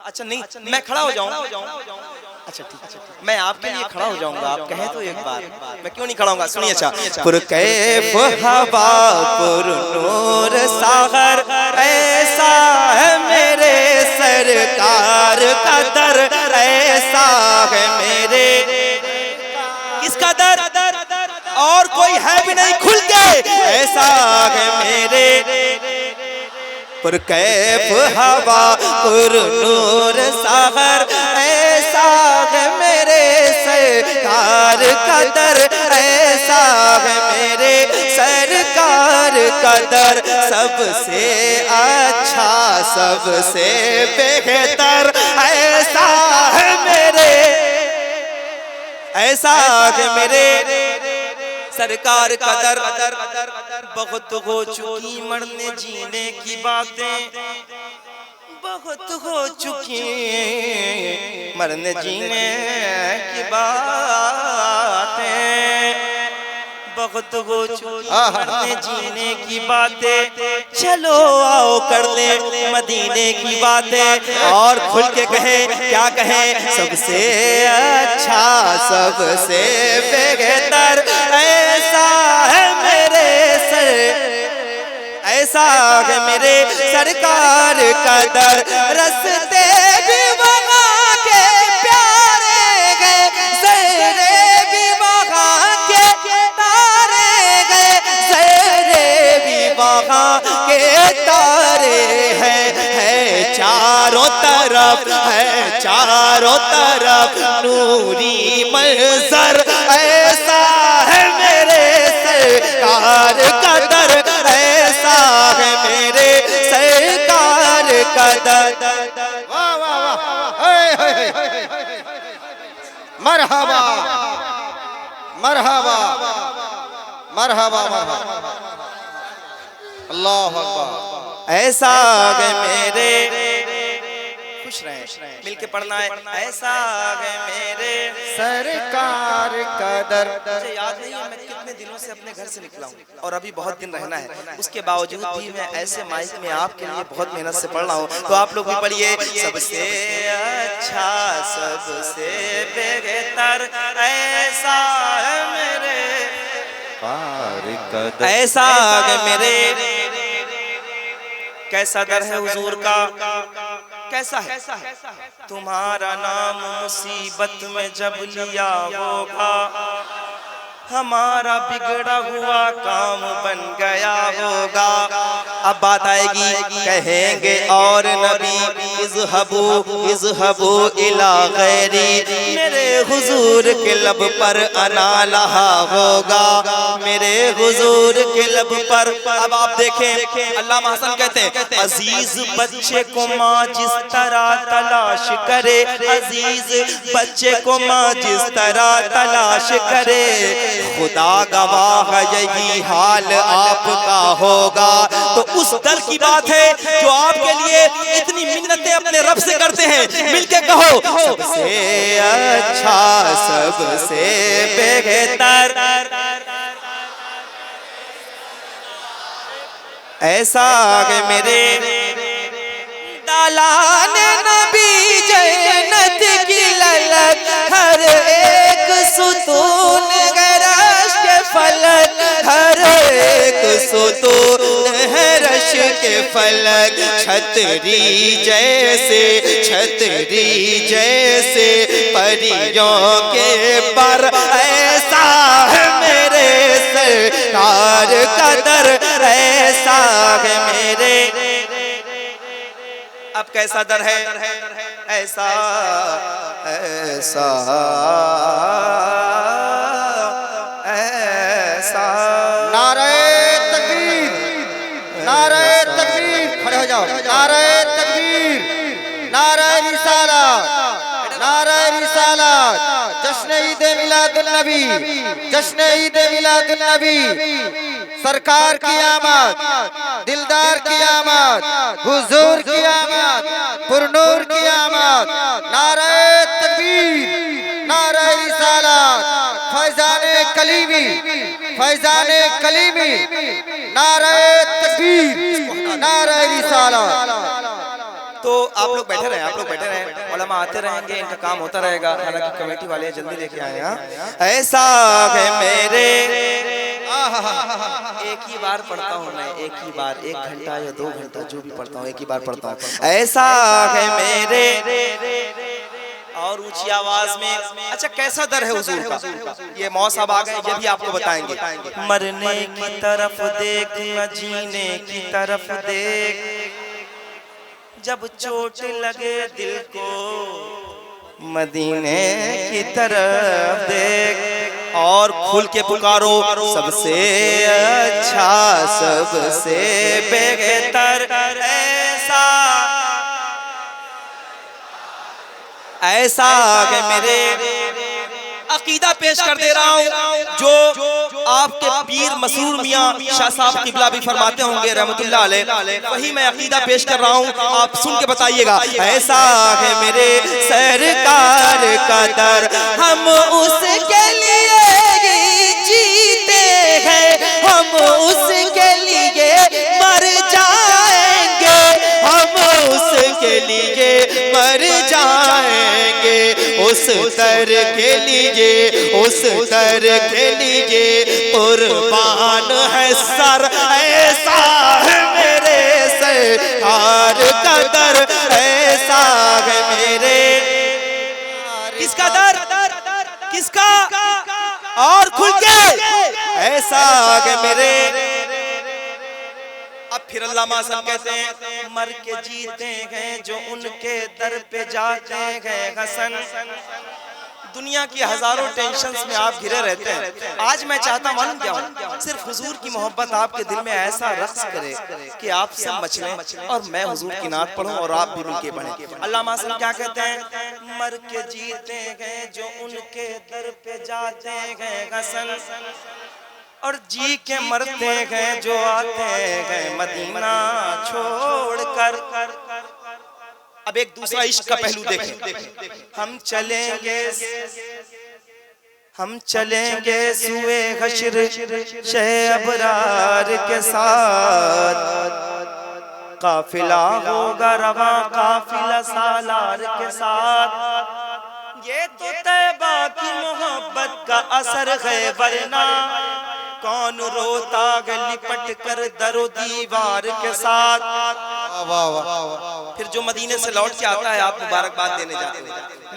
अच्छा नहीं, मैं खड़ा हो जाऊं? अच्छा ठीक है, मैं आपके लिए खड़ा हो जाऊंगा, आप कहें तो एक बार। मैं क्यों नहीं खड़ा होऊंगा, सुनिए। अच्छा, पुरकैफ हवा पुरनूर सागर, ऐसा है मेरे सरकार का दर, ऐसा है मेरे। किसका दर? और कोई है भी नहीं, खुल के ऐसा है मेरे। पुरकैफ हवा पुरनूर सागर, ऐसा है मेरे सरकार का दर, ऐसा है मेरे सरकार का दर। सबसे अच्छा सबसे बेहतर, ऐसा है मेरे, ऐसा है मेरे सरकार का दर। बहुत हो चुकी मरने जीने की बातें, बहुत हो चुकी मरने जीने की बातें, बहुत हो चुकी मरने जीने की बातें। चलो आओ कर ले मदीने की बातें, और खुल के कहे, क्या कहे? सबसे अच्छा सबसे बेहतर, ऐसा है मेरे ऐसा है मेरे सरकार का दर। रस्ते भी वहाँ के प्यारे गए, ज़हरे भी वहाँ के तारे गए, ज़हरे भी वहाँ के तारे हैं चारों तरफ, है चारों तरफ नूरी मंजर, ऐसा है मेरे सरकार का दर, ऐसा है मेरे सरकार का दर। वाह वाह वाह, मरहबा मरहबा मरहबा मरहबा, अल्लाह अकबर। ऐसा है मेरे, खुश रहे मिलके पढ़ना है। ऐसा है मेरे सरकार का दर। मुझे याद नहीं है मैं कितने दिनों से अपने घर से निकला हूँ, और अभी बहुत दिन रहना है। उसके बावजूद भी मैं ऐसे माइक में आपके लिए बहुत मेहनत से पढ़ रहा हूँ, तो आप लोग भी पढ़िए। सबसे अच्छा सबसे बेहतर, ऐसा है मेरे ऐसा है मेरे। कैसा दर है हुजूर का, कैसा है? तुम्हारा नाम मुसीबत में जब लिया होगा, हमारा बिगड़ा हुआ काम बन गया होगा। अब बात आएगी, कहेंगे और नबी इज़हबू इज़हबू इला गैरी, मेरे हुजूर के लब पर अना लहा होगा, मेरे हुजूर के लब पर। अब आप देखें, अल्लामा हसन कहते हैं, अजीज बच्चे को माँ जिस तरह तलाश करे, अजीज बच्चे को माँ जिस तरह तलाश करे, खुदा गवाह यही हाल आपका होगा। तो उस दर की बात है जो आपके लिए इतनी मिन्नतें अपने रब से करते हैं। मिलके कहो, सबसे अच्छा सबसे बेहतर, ऐसा है मेरे दालान नबी जन्नत की ललक, हर एक सुतून गरश के फलक, हर एक सुतून है रश के फलक। छतरी जैसे छतरी जैसे परियों के पर, ऐसा है मेरे सरकार का दर, ऐसा है मेरे। अब कैसा दर है? ऐसा ऐसा ऐसा। नारे तकबीर, नारे तकबीर, खड़े हो जाओ। नारे तकबीर, नारे रिसालत, नारे रिसालत। जश्न ईद मिलादुन नबी, जश्न ईद मिलादुन नबी। सरकार की आमद, दिलदार की आमद, हुजूर की आमद, पुरनूर की आमद। नारे तकबीर, नारे रिसालत, फैजाने कलीमी, फैजाने कलीमी। नारे तकबीर, नारे रिसालत। तो आप लोग बैठे रहे, आप लोग बैठे रहे, उलमा आते रहेंगे, इनका काम होता रहेगा। हालांकि कमेटी वाले जल्दी लेके आए हैं। ऐसा है मेरे, एक ही बार पढ़ता हूँ मैं, एक ही बार, 1 घंटा या 2 घंटा जो भी पढ़ता हूँ, एक ही बार पढ़ता हूँ। ऐसा है मेरे, और ऊंची आवाज में। अच्छा, कैसा दर है हुजूर का? ये मौसाब आ गए, ये भी आपको बताएंगे। मरने की तरफ देख न जीने की तरफ देख, जब चोट लगे दिल को मदीने की तरफ देख, और खुल के पुकारो सबसे अच्छा सबसे बेहतर ऐसा है मेरे। अकीदा पेश कर दे रहा हूँ जो आपके पीर मसरूर मियां शाह साहब किबला भी फरमाते होंगे रहमतुल्लाह अलैह, वही मैं अकीदा पेश कर रहा हूँ, आप सुन के बताइएगा। ऐसा है मेरे सरकार का दर, हम उसके लिए जीते हैं, हम उसके लिए मर जाएंगे, हम उसके लिए मर जाएंगे, उस दर के लिए, उस दर के लिए कुर्बान है सर। ऐसा है मेरे सरकार का दर, ऐसा है मेरे। किसका दर? किसका? और खुल के ऐसा है मेरे। अब फिर अल्लामा साहब कहते हैं, मर के जीते हैं जो उनके दर पे जाते हैं हसन। दुनिया की हजारों टेंशन्स में आप घिरे रहते हैं, आज मैं चाहता मालूम क्या हूँ, सिर्फ हुजूर की मोहब्बत आपके दिल में ऐसा रक्स करे कि आप सब मचलें और मैं हुजूर की नात पढ़ूं और आप भी मिलके पढ़ें। अल्लामा साहब क्या कहते हैं? मर के जीते हैं जो उनके दर पे जाते हैं हसन, और जी के मरते हैं जो आते हैं मदीना छोड़कर। अब एक दूसरा इश्क का पहलू देखें। हम चलेंगे सुए हश्र शह अबरार के साथ, काफिला होगा रवा काफिला सालार के साथ। ये तो तैबा की मोहब्बत का असर है, वरना कौन रोता है लिपट कर दरो दीवार के साथ। फिर जो मदीने से लौट के आता है आप मुबारकबाद देने जाते हैं।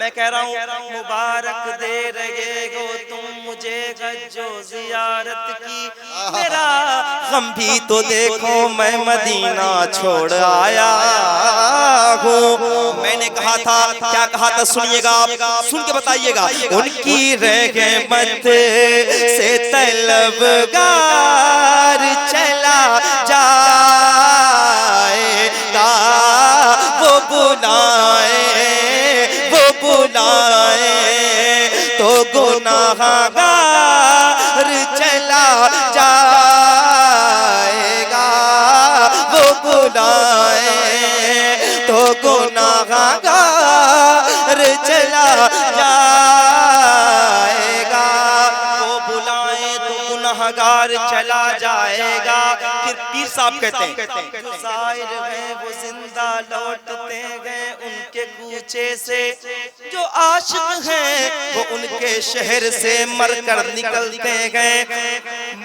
मैं कह रहा हूँ मुबारक दे रहे हो तुम मुझे गज्जो जियारत की, मेरा गम भी तो देखो मैं मदीना छोड़ आया हूँ। मैंने कहा था, क्या कहा था सुनिएगा, आप सुन के बताइएगा। उनकी रहमत से तलबगार चला जाएगा, वो बुलाए तो गुनाहगार चला जाएगा, वो बुलाए तो गुनाहगार चला जाएगा, वो बुलाए तो गुनाहगार चला जाएगा। फिर पीर साहब कहते हैं, जो ज़ाहिर है वो जिंदा लौटते हैं उनके कूचे से, जो आशिक हैं वो उनके शहर से मरकर निकलते हैं।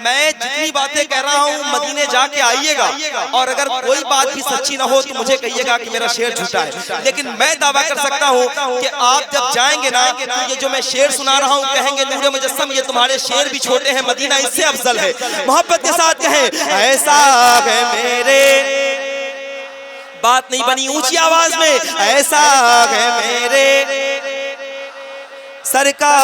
मैं जितनी बातें कह रहा हूँ मदीने जाके आइएगा, और अगर कोई बात भी सच्ची ना हो तो मुझे कहिएगा कि मेरा शेर झूठा है, लेकिन मैं दावा कर सकता हूँ कि आप जब जाएंगे ना तो ये जो मैं शेर सुना रहा हूँ कहेंगे नूरे मुजस्सम ये तुम्हारे शेर भी छोटे हैं, मदीना इससे अफजल है। मोहब्बत के साथ कहें, ऐसा है मेरे, बात नहीं बनी ऊंची आवाज में, ऐसा है मेरे सरकार,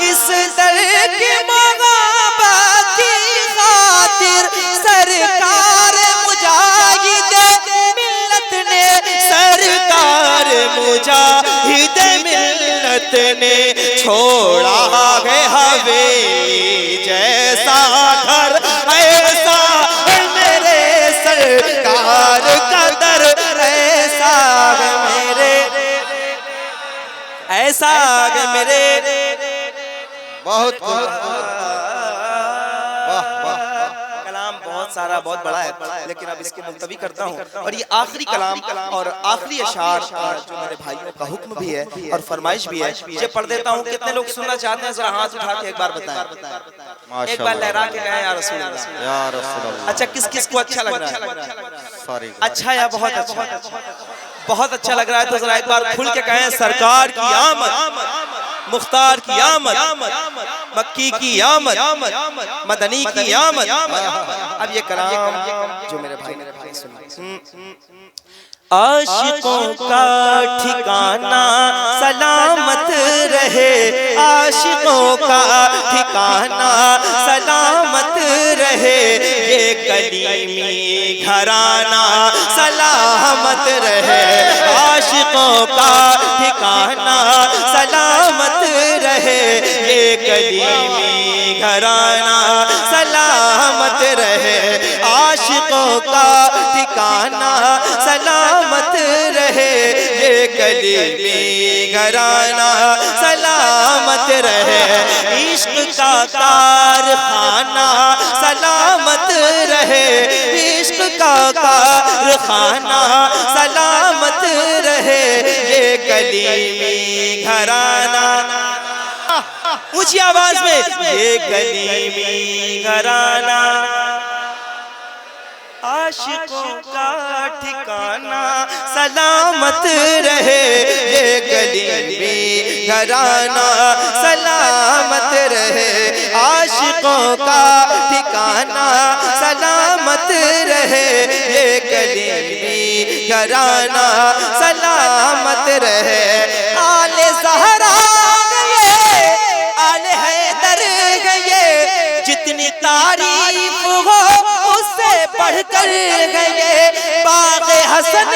इस दर की मोहब्बत की खातिर सरकार मुजाहिद मिल्लत ने, सरकार मुजाहिद मिल्लत ने छोड़ा है हवेली जैसा घर, ऐसा है मेरे सरकार का दर, ऐसा है मेरे, ऐसा है मेरे। बहुत कलाम बहुत सारा सारा बहुत बड़ा है, लेकिन अब इसको मुलतवी करता हूँ और ये आखिरी कलाम और आखिरी अशार जो मेरे भाइयों का हुक्म भी है और फरमाइश भी है, ये पढ़ देता हूँ। कितने लोग सुनना चाहते हैं जरा हाथ उठा के एक बार बताएं, एक बार लहरा के कहें या रसूल अल्लाह, या रसूल अल्लाह। अच्छा किस किस को अच्छा लग रहा है? सॉरी, अच्छा या बहुत अच्छा? बहुत अच्छा लग रहा है तो जरा एक बार खुल के कहें सरकार की आमद, मुख्तार की आमद, मक्की की आमद, मदनी की आमद। अब ये कलाम जो मेरे भाई सुन, आशिकों का ठिकाना सलामत रहे, आशिकों का ठिकाना सलामत रहे, ये कलीमी घराना सलामत रहे, आशिकों का ठिकाना सलामत रहे, ये कलीमी घराना सलामत रहे, आशिकों का ठिकाना सलामत रहे, ये कलीमी घराना सलामत रहे, इश्क का कारखाना सलामत रहे, इश्क का कारखाना सलामत रहे, ये कलीमी घराना। ऊंची आवाज में, ये कलीमी घराना आशिकों का ठिकाना सलामत रहे, ये कलीमी घराना सलामत रहे, आशिकों का ठिकाना सलामत रहे, ये कलीमी घराना सलामत रहे। आले ज़हरा गए, आले हैदर गए, जितनी तारीफ हो उससे बढ़कर गए, बाग़ हसन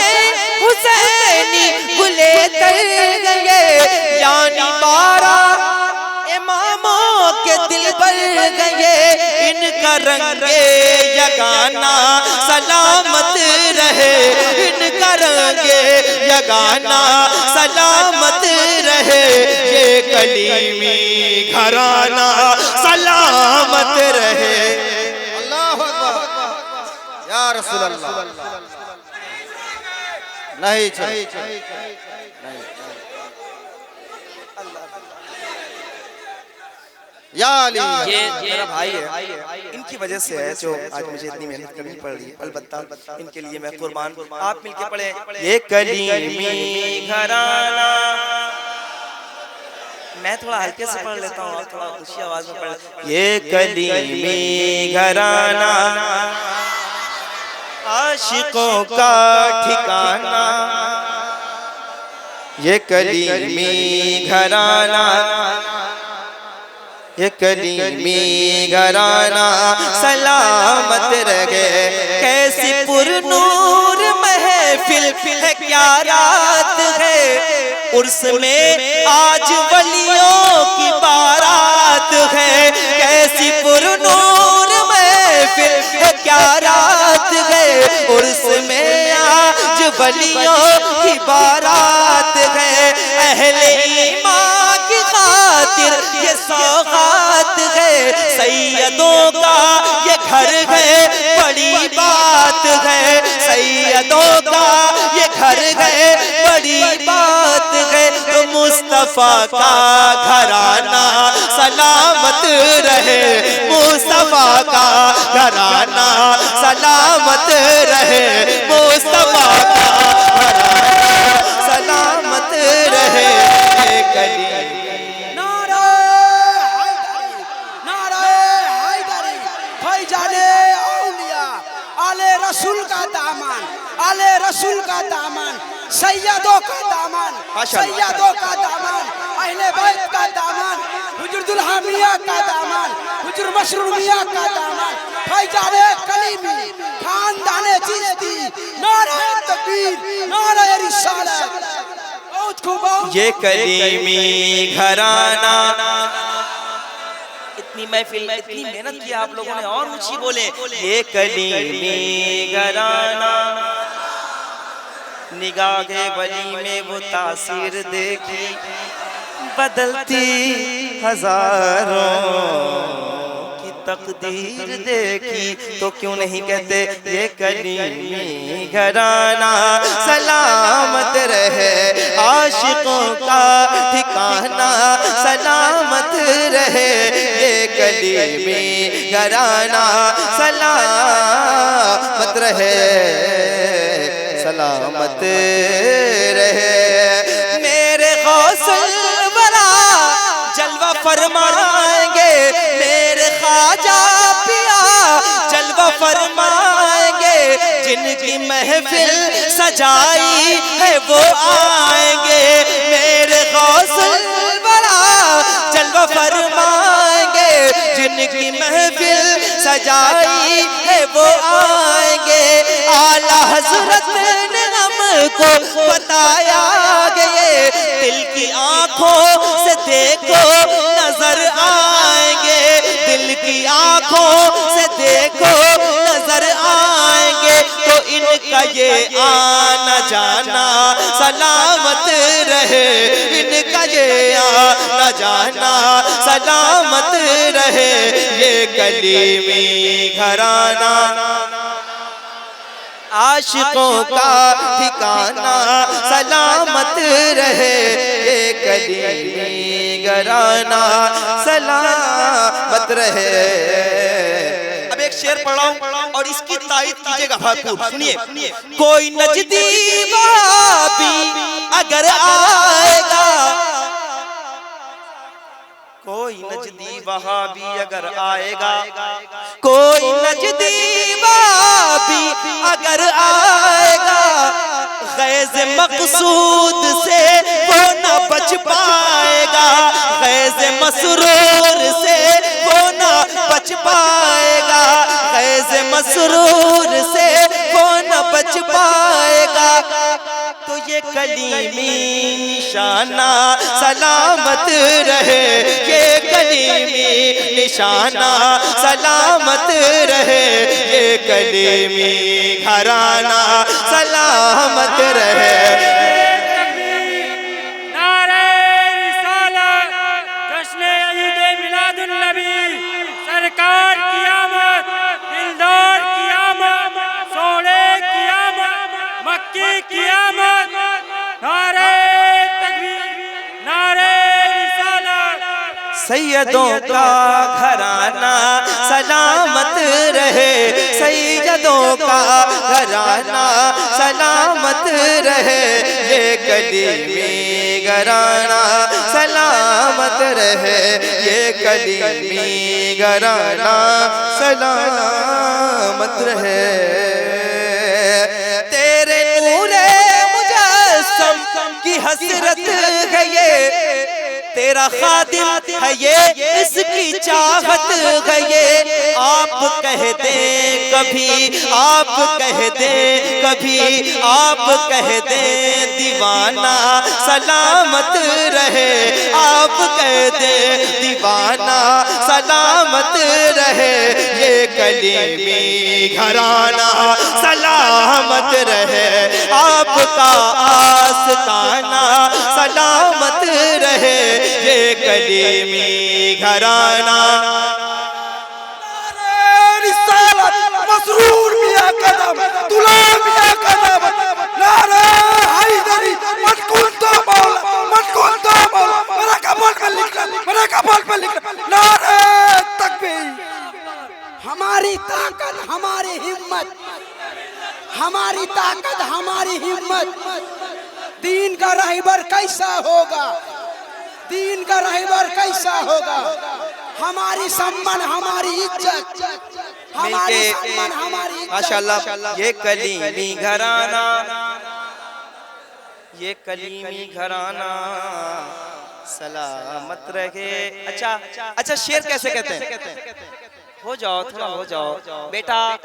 हुसैनी गुले कर गए, यानी 12 इमामों के दिल पर गए, इनका रंगे यगाना सलामत रहे, इनका रंगे यगाना सलामत रहे, ये कलीमी घराना सलामत रहे। या रसूल अल्लाह, नहीं चाहिए, या अली। ये मेरा भाई है, इनकी वजह से है जो आज मुझे इतनी मेहनत करनी पड़ रही है, अलबत्ता इनके लिए मैं कुर्बान। आप मिलके पढ़े, ये कलीमी घराना। मैं थोड़ा हल्के से पढ़ लेता हूँ, थोड़ा ऊंची आवाज में पढ़। ये कलीमी घराना आशिकों का ठिकाना, ये कलीमी घराना, ये कलीमी घराना सलामत रहे, कैसी पुरनूर महफिल है, क्या रात है, उर्स में आज वलियों की बारात है, कैसी पुरनूर महफिल है, क्या रात है, उर्स में आज वलियों की बारात है, अहले ईमान की खातिर ये सौगात है, सैयदों का ये घर है, बड़ी बात है, सैयदों का ये घर है, बड़ी बात है, तो मुस्तफा का घराना सलामत रहे, मुस्तफा का घराना सलामत रहे, मुस्तफा का घराना सलामत रहे, ये कलीमी। रसूल का दामन, आले रसूल का दामन, सैयदों का दामन, सैयदों का दामन, अहले बैत का दामन, हुजूर दुल्हामिया का दामन, हुजूर मशरूमिया का दामन, फैजाने कलीमी, खानदाने चिश्ती, नारे तकबीर, नारे रिसालत। ये कलीमी घराना, इतनी महफिल में इतनी मेहनत की आप लोगों ने, और ऊंची बोले, ये कलीमी घराना, निगाहे वली में वो तासीर देखी, बदलती हजारों की तकदीर देखी तो क्यों नहीं कहते ये कलीमी घराना सलामत रहे, आशिकों का ठिकाना सलामत रहे, ये कलीमी घराना सलामत रहे, सलामत रहे। मेरे गौसल बरा जलवा फरमाएंगे, मेरे ख्वाजा पिया जलवा फरमाएंगे, जिनकी महफिल सजाई है वो आएंगे। मेरे गौसल बरा जलवा फरमाएंगे, जिनकी महफिल सजाई है वो आएंगे। आला हजरत ने हमको बताया गए, दिल की आंखों से देखो नजर आएंगे, दिल की आंखों से देखो नजर आएंगे। तो इनका ये आना जाना सलामत रहे, इनका ये आना जाना सलामत रहे, ये कलीमी घराना आशिकों का ठिकाना सलामत रहे, ये कलीमी घराना सलामत रहे। अब एक शेर पढ़ाऊं और इसकी तारीफ कीजिएगा भरपूर, सुनिए। कोई नजदी वाबी अगर आएगा, कोई नजदी वहाबी अगर आएगा, कोई नजदी वहाबी अगर आएगा, गैज़ मक़सूद से वो न बच पाएगा, गैज़ मसरूर से वो न बच पाएगा, गैज़ मसरूर से वो न बच पाएगा। तो ये कलीमी निशाना सलामत रहे, ये कलीमी निशाना सलामत रहे, ये कलीमी घराना सलामत रहे। नारे रिसालत, जश्न ईद मिलादुन नबी, सरकार की आमद, दिलदार की आमद, सोने की आमद, मक्की की आमद। नारे तकबीर, नारे रिसालत। सैयदों का घराना सलामत रहे, सैयदों का घराना सलामत रहे, ये कलीमी घराना सलामत रहे, ये कलीमी घराना सलामत रहे। तेरे नूरे मुजस्सम की हसरत है ये, तेरा खादिम है ये, इसकी चाहत है ये। आप कह दे कभी, आप कह दे कभी, आप कह दे दीवाना सलामत रहे, आप कह दे दीवाना सलामत रहे, ये कलीमी घराना सलामत रहे, आपका आस्ताना सलामत रहे, ये कलीमी घराना। रिसालत मसरूर मियां कदम, दुला मियां कदम, नारे हैदरी, मटकुल तो मौला, मटकुल तो मौला, मेरा कपाल पे लिख, मेरा कपाल पे लिख, नारे तकबीर। हमारी ताकत, हमारी हिम्मत, हमारी ताकत, हमारी हिम्मत। दीन का रहबर कैसा होगा, दीन का रहबर कैसा होगा। हमारी सम्मान, हमारी इज्जत, हमारी सम्मान, हमारी इज्जत। माशाल्लाह, ये कलीमी घराना, ये कलीमी घराना सलामत रहे। अच्छा शेर कैसे कहते हैं? हो जाओ, थोड़ा हो जाओ बेटा।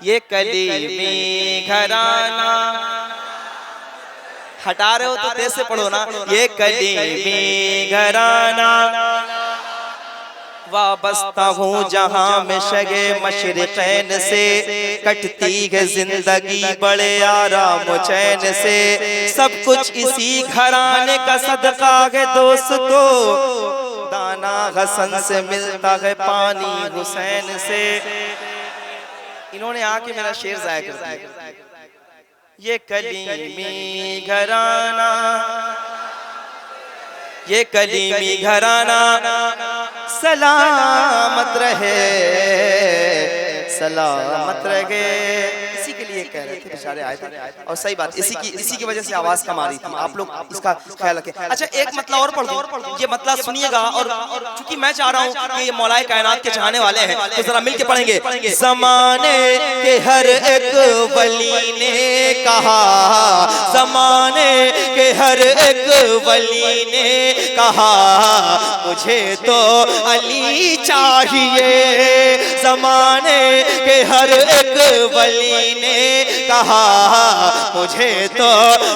ये कलीमी घराना, हटा रहे हो तो तेज से पढ़ो ना। ये कलीमी घराना वाबस्ता हूँ जहाँ में शगे मशरिक़ैन से, कटती है जिंदगी बड़े आराम चैन से। सब कुछ इसी घराने का सदका है दोस्तों, दाना हसन से मिलता है पानी हुसैन से। इन्होंने आके मेरा शेर ज़ाया कर दिया। ये कलीमी घराना, ये कलीमी घराना सलामत रहे, सलामत रहे। इसी के लिए कह रहे थे, बेचारे आए थे। और सही बात, इसी की वजह से आवाज कम आ रही थी। आप लोग इसका ख्याल रखें। अच्छा, एक मतलब और पढ़ दो, ये मतलब सुनिएगा। और चूंकि मैं चाह रहा हूँ कि ये मौलाए कायनात के चाहने वाले हैं, तो जरा मिलके पढ़ेंगे। ज़माने के हर एक वली ने कहा, ज़माने के हर एक वली ने कहा, मुझे तो अली चाहिए। ज़माने के हर एक वली ने कहा, मुझे तो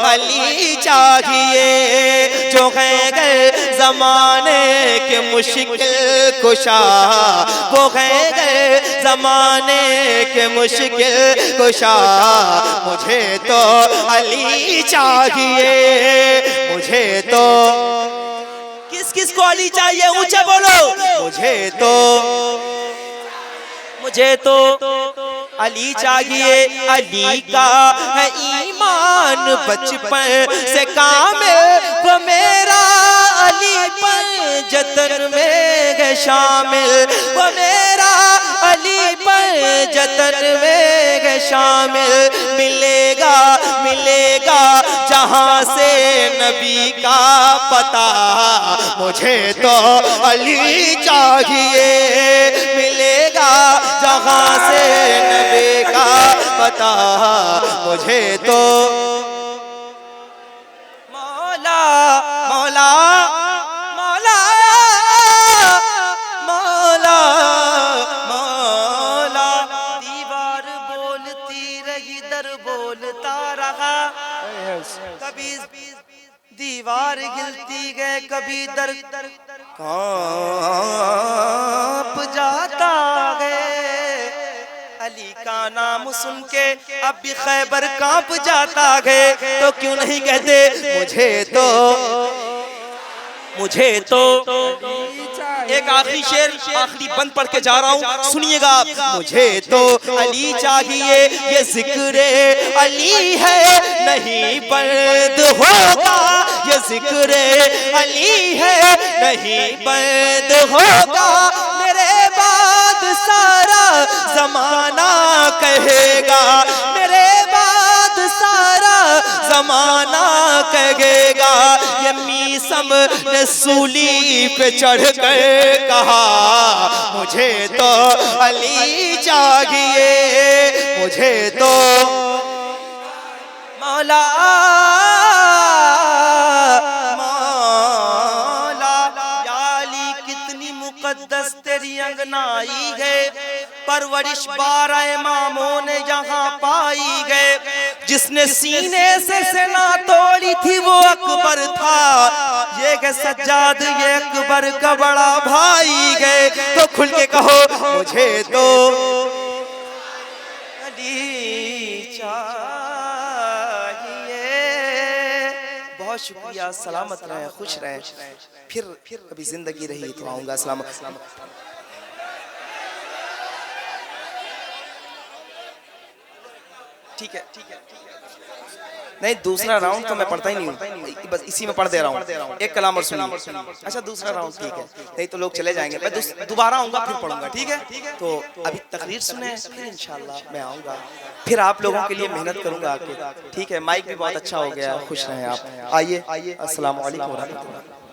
अली चाहिए। जो है गए ज़माने के मुश्किल कुशा, वो है गए ज़माने के मुश्किल कुशा, मुझे तो अली चाहिए। मुझे तो किस को अली चाहिए? ऊंचे बोलो। मुझे तो अली चाहिए। अली का है ईमान बचपन से कामिल, वो मेरा अली पर जतन में है शामिल, वो मेरा अली पर जतन में है शामिल। मिलेगा मिलेगा जहां से नबी का पता, मुझे तो अली चाहिए। मिलेगा जहां से नबी का पता, मुझे तो मौला मौला मौला मौला मौला। दीवार बोलती रही, दर बोलता रहा, कभी दीवार हिलती गए, कभी दर कांप जाता है। अली का नाम सुन के अब भी खैबर कांप जाता है। तो क्यों नहीं कहते मुझे तो एक आखिरी शेर, आखिरी बंद पढ़ के जा रहा हूँ, सुनिएगा। मुझे तो अली चाहिए, ये जिक्र अली है नहीं बंद होगा, ये जिक्र अली है नहीं बंद होगा। मेरे बाद सारा जमाना कहेगा, मेरे बाद सारा जमाना कहेगा। ये मीसम ने सूली पे चढ़ कर कहा, मुझे तो अली चाहिए। मुझे तो मौला मौला। या अली कितनी मुकद्दस तेरी अंगनाई है, परवरिश 12 इमामों ने यहाँ पाई गए। जिसने सीने से सेना तोड़ी थी वो अकबर था, ये के सज्जाद ये अकबर का बड़ा भाई गए। तो खुल के कहो, मुझे तो अली चाहिए। बहुत शुक्रिया, सलामत रहे, खुश रहे। फिर कभी जिंदगी रही तो आऊंगा। सलामत। ठीक है। नहीं, दूसरा राउंड तो मैं पढ़ता ही नहीं हूँ, बस इसी में पढ़ दे रहा हूँ। एक कलाम और सुनिए। अच्छा, दूसरा राउंड ठीक है, नहीं तो लोग चले जाएंगे। मैं दोबारा आऊँगा, फिर पढ़ूंगा, ठीक है। तो अभी तकरीर सुने, फिर इंशाल्लाह मैं आऊँगा, फिर आप लोगों के लिए मेहनत करूँगा आके, ठीक है। माइक भी बहुत अच्छा हो गया, खुश रहें आप। आइए, अस्सलाम वालेकुम।